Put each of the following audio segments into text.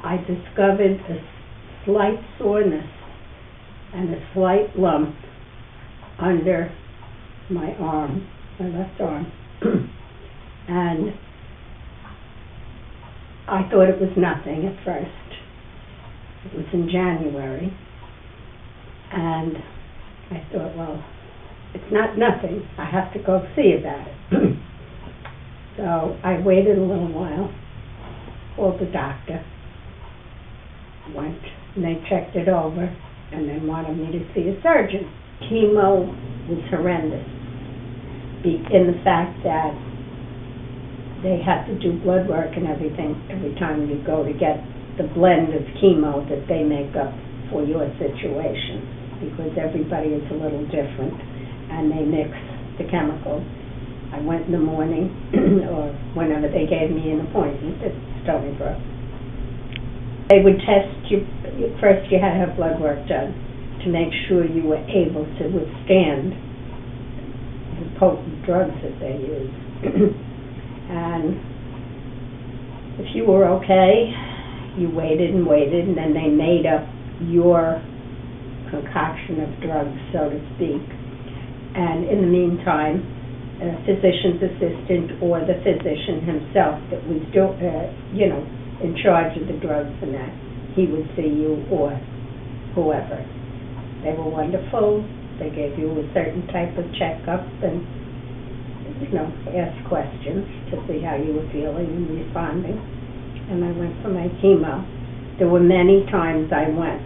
I discovered a slight soreness and a slight lump under my arm, my left arm. And I thought it was nothing at first. It was in January. And I thought, well, it's not nothing. I have to go see about it. So I waited a little while, called the doctor, went, and they checked it over, and then wanted me to see a surgeon. Chemo was horrendous, in the fact that they had to do blood work and everything every time you go to get the blend of chemo that they make up for your situation, because everybody is a little different, and they mix the chemicals. I went in the morning, or whenever they gave me an appointment at Stony Brook. They would test you. First you had to have blood work done to make sure you were able to withstand the potent drugs that they use. And if you were okay, you waited and waited, and then they made up your concoction of drugs, so to speak. And in the meantime, a physician's assistant or the physician himself that was in charge of the drugs and that, he would see you or whoever. They were wonderful. They gave you a certain type of checkup and, asked questions to see how you were feeling and responding. And I went for my chemo. There were many times I went.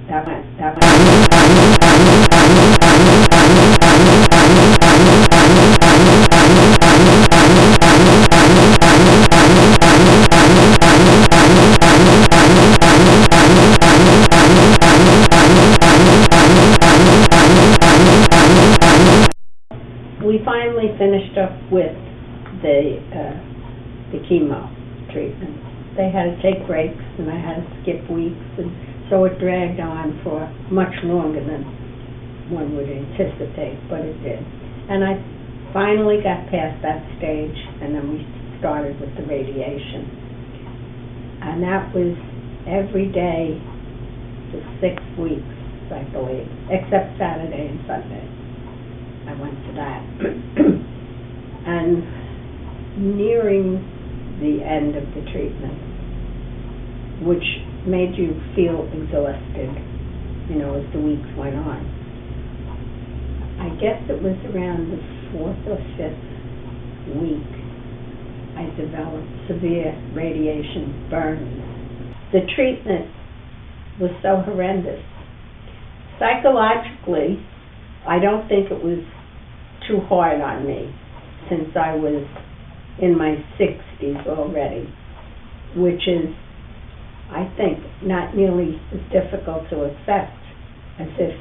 We finally finished up with the chemo treatment. They had to take breaks, and I had to skip weeks, and so it dragged on for much longer than one would anticipate, but it did. And I finally got past that stage, and then we started with the radiation. And that was every day for 6 weeks, I believe, except Saturday and Sunday. I went to that. And nearing the end of the treatment, which made you feel exhausted, as the weeks went on. I guess it was around the 4th or 5th week I developed severe radiation burns. The treatment was so horrendous. Psychologically, I don't think it was too hard on me, since I was in my 60s already, which is, I think, not nearly as difficult to accept as if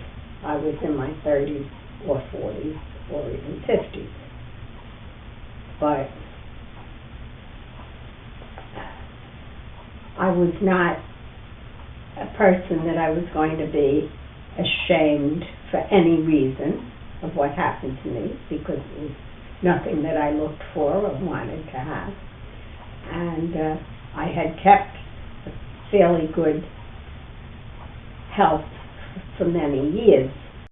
I was in my 30s or 40s or even 50s. But I was not a person that I was going to be ashamed for any reason of what happened to me, because it was nothing that I looked for or wanted to have. And I had kept a fairly good health for many years.